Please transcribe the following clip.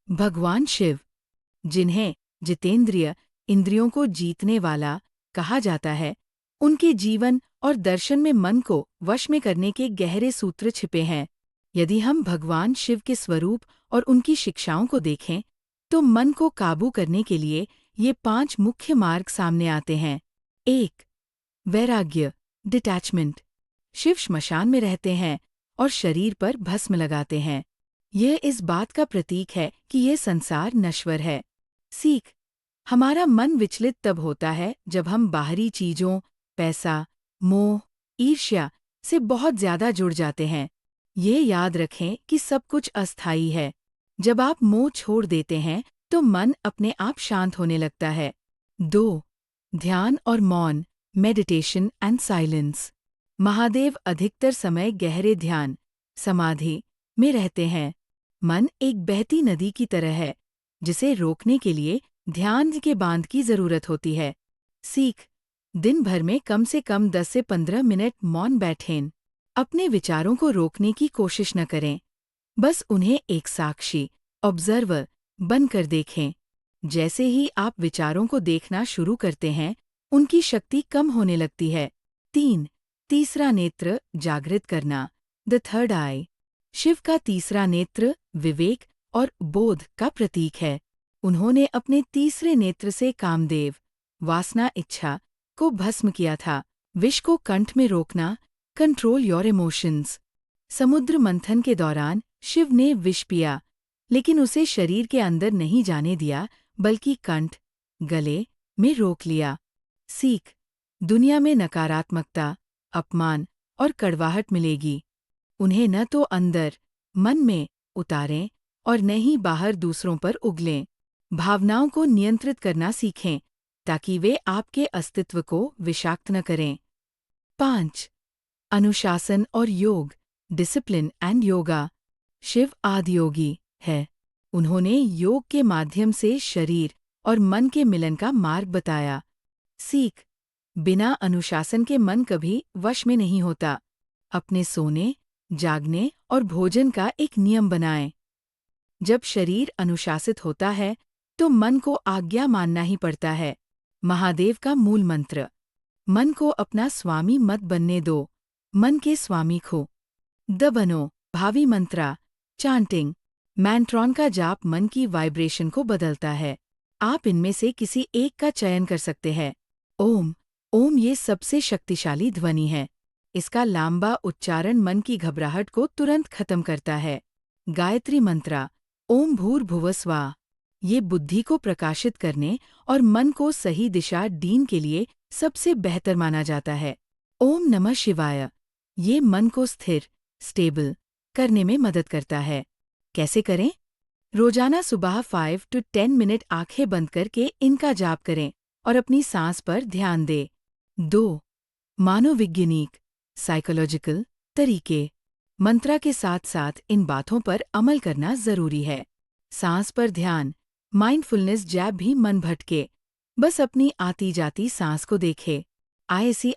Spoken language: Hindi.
भगवान शिव, जिन्हें जितेंद्रिय इंद्रियों को जीतने वाला कहा जाता है, उनके जीवन और दर्शन में मन को वश में करने के गहरे सूत्र छिपे हैं। यदि हम भगवान शिव के स्वरूप और उनकी शिक्षाओं को देखें, तो मन को काबू करने के लिए ये 5 मुख्य मार्ग सामने आते हैं। 1. वैराग्य, डिटैचमेंट। शिव श्मशान में रहते हैं और शरीर पर भस्म लगाते हैं। यह इस बात का प्रतीक है कि यह संसार नश्वर है। सीख, हमारा मन विचलित तब होता है जब हम बाहरी चीजों, पैसा, मोह, ईर्ष्या से बहुत ज्यादा जुड़ जाते हैं। ये याद रखें कि सब कुछ अस्थायी है। जब आप मोह छोड़ देते हैं तो मन अपने आप शांत होने लगता है। 2. ध्यान और मौन, मेडिटेशन एंड साइलेंस। महादेव अधिकतर समय गहरे ध्यान, समाधि में रहते हैं। मन एक बहती नदी की तरह है, जिसे रोकने के लिए ध्यान के बांध की जरूरत होती है। सीख, दिन भर में कम से कम 10 से 15 मिनट मौन बैठें। अपने विचारों को रोकने की कोशिश न करें, बस उन्हें एक साक्षी, ऑब्जर्वर बनकर देखें। जैसे ही आप विचारों को देखना शुरू करते हैं, उनकी शक्ति कम होने लगती है। 3. तीसरा नेत्र जागृत करना, द थर्ड आई। शिव का तीसरा नेत्र विवेक और बोध का प्रतीक है। उन्होंने अपने तीसरे नेत्र से कामदेव, वासना, इच्छा को भस्म किया था। विष को कंठ में रोकना, कंट्रोल योर इमोशंस। समुद्र मंथन के दौरान शिव ने विष पिया, लेकिन उसे शरीर के अंदर नहीं जाने दिया, बल्कि कंठ, गले में रोक लिया। सीख, दुनिया में नकारात्मकता, अपमान और कड़वाहट मिलेगी। उन्हें न तो अंदर, मन में उतारें और न ही बाहर दूसरों पर उगलें। भावनाओं को नियंत्रित करना सीखें, ताकि वे आपके अस्तित्व को विषाक्त न करें। 5. अनुशासन और योग, discipline and yoga. Shiv Adiyogi है। उन्होंने योग के माध्यम से शरीर और मन के मिलन का मार्ग बताया। सीख, बिना अनुशासन के मन कभी वश में नहीं होता। अपने सोने, जागने और भोजन का एक नियम बनाएं। जब शरीर अनुशासित होता है, तो मन को आज्ञा मानना ही पड़ता है। महादेव का मूल मंत्र, मन को अपना स्वामी मत बनने दो, मन के स्वामी खो। द बनो, भावी मंत्रा, चांटिंग, मैंट्रॉन का जाप मन की वाइब्रेशन को बदलता है। आप इनमें से किसी एक का चयन कर सकते हैं। ओम, ओम ये सबसे शक्तिशाली ध्वनि है। इसका लंबा उच्चारण मन की घबराहट को तुरंत खत्म करता है। गायत्री मंत्रा, ओम भूर्भुवः स्वः, ये बुद्धि को प्रकाशित करने और मन को सही दिशा देने के लिए सबसे बेहतर माना जाता है। ओम नमः शिवाय, ये मन को स्थिर, स्टेबल करने में मदद करता है। कैसे करें? रोजाना सुबह 5 to 10 मिनट आंखें बंद करके इनका जाप करें और अपनी सांस पर ध्यान दें। 2. मानोवैज्ञानिक, साइकोलॉजिकल तरीके। मंत्रा के साथ साथ इन बातों पर अमल करना जरूरी है। सांस पर ध्यान, माइंडफुलनेस, जब भी मन भटके, बस अपनी आती जाती सांस को देखे। ऐसी